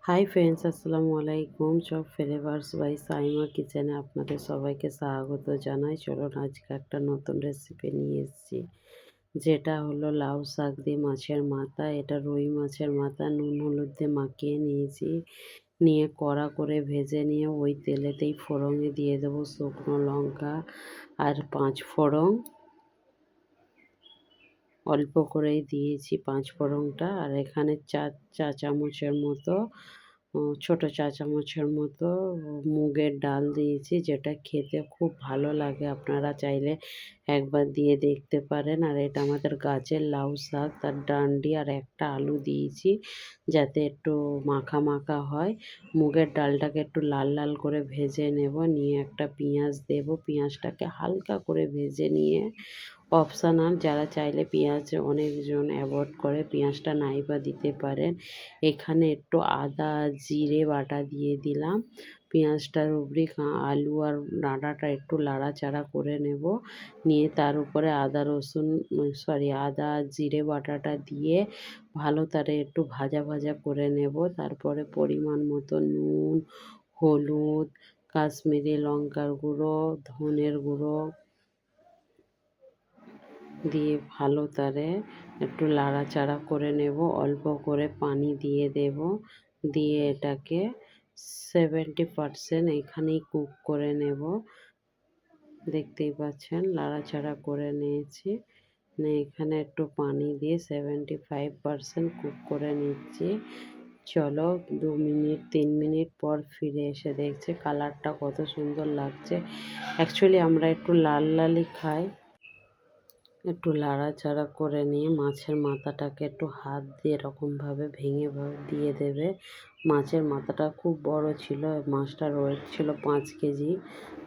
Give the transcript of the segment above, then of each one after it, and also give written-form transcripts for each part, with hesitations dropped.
Hi friends, আসসালামু আলাইকুম। সব ফ্লেভার্স বাই সাইমা কিচেনে আপনাদের সবাইকে স্বাগত জানাই। চলুন আজকে একটা নতুন রেসিপি নিয়ে এসেছি, যেটা হলো লাউ শাক দিয়ে মাছের মাথা। এটা রুই মাছের মাথা নুন হলুদ দিয়ে মাখিয়ে নিয়েছি। নিয়ে কড়া করে ভেজে নিয়ে ওই তেলেতেই ফোড়নে দিয়ে দেবো শুকনো লঙ্কা আর 5 ফোড়ন। অল্প করেই দিয়েছি 5 ফোড়নটা। আর এখানে 4 চা চামচের মতো ছোট চা চামচের মতো মুগের ডাল দিয়েছি, যেটা খেতে খুব ভালো লাগে। আপনারা চাইলে একবার দিয়ে দেখতে পারেন। আর এটা আমাদের গাছের লাউ শাক, তার ডান্ডি আর একটা আলু দিয়েছি, যাতে একটু মাখা মাখা হয়। মুগের ডালটাকে একটু লাল লাল করে ভেজে নেব। নিয়ে একটা পেঁয়াজ দেব। পেঁয়াজটাকে হালকা করে ভেজে নিয়ে অপশনাল, যারা চাইলে পেঁয়াজ অনেকজন অ্যাভয়েড করে, পেঁয়াজটা নাই বা দিতে পারেন। এখানে একটু আদা জিরে বাটা দিয়ে দিলাম। পেঁয়াজটার উপরে আলু আর ডাঁটাটা একটু নাড়াচাড়া করে নেব। নিয়ে তার উপরে আদা জিরে বাটাটা দিয়ে ভালো তারে একটু ভাজা ভাজা করে নেব। তারপরে পরিমাণ মতো নুন, হলুদ, কাশ্মীরি লঙ্কার গুঁড়ো, ধনের গুঁড়ো দিয়ে ভালো তারে একটু নাড়াচাড়া করে নেব। অল্প করে পানি দিয়ে দেব। দিয়ে এটাকে 70% এখানেই কুক করে নেব। দেখতেই পাচ্ছেন নাড়াচাড়া করে নিয়েছি। এখানে একটু পানি দিয়ে 75% কুক করে নিচ্ছি। চলো 2 মিনিট 3 মিনিট পর ফিরে এসে দেখছি কালারটা কত সুন্দর লাগছে। অ্যাকচুয়ালি আমরা একটু লাল লালই খাই। একটু নাড়াচাড়া করে নিয়ে মাছের মাথাটাকে একটু হাত দিয়ে এরকমভাবে ভেঙে দিয়ে দেবে। মাছের মাথাটা খুব বড় ছিল, মাছটার ওয়েট ছিল 5 কেজি।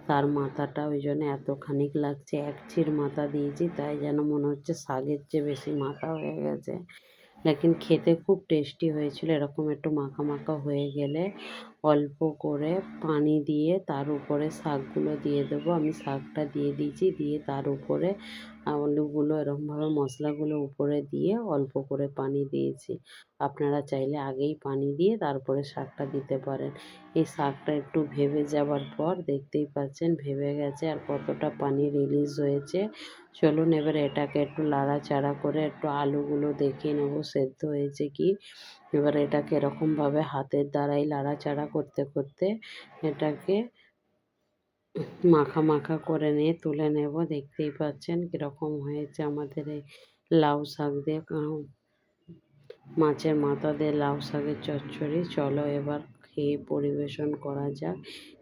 তার মাথাটা ওই জন্য এতখানিক লাগছে। এক চির মাথা দিয়েছি, তাই যেন মনে হচ্ছে শাকের চেয়ে বেশি মাথা হয়ে গেছে। লেকিন খেতে খুব টেস্টি হয়েছিল। এরকম একটু মাখা মাখা হয়ে গেলে অল্প করে পানি দিয়ে তার উপরে শাকগুলো দিয়ে দেবো। আমি শাকটা দিয়ে দিয়েছি। দিয়ে তার উপরে আলুগুলো এরকমভাবে মশলাগুলো উপরে দিয়ে অল্প করে পানি দিয়েছি। আপনারা চাইলে আগেই পানি দিয়ে তারপরে শাকটা দিতে পারেন। এই শাকটা একটু ভেবে যাওয়ার পর দেখতেই পাচ্ছেন ভেবে গেছে আর কতটা পানি রিলিজ হয়েছে। চলুন এবার এটাকে একটু নাড়াচাড়া করে একটু আলুগুলো দেখে নেবো সেদ্ধ হয়েছে কি। এবার এটাকে এরকমভাবে হাতের দ্বারাই নাড়াচাড়া করতে করতে এটাকে মাখা মাখা করে নিয়ে তুলে নেব। দেখতেই পাচ্ছেন কীরকম হয়েছে আমাদের এই লাউ শাক দিয়ে মাছের মাথা দিয়ে লাউ শাকের চচ্চড়ি। চলো এবার খেয়ে পরিবেশন করা যাক।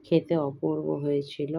খেতে অপূর্ব হয়েছিল।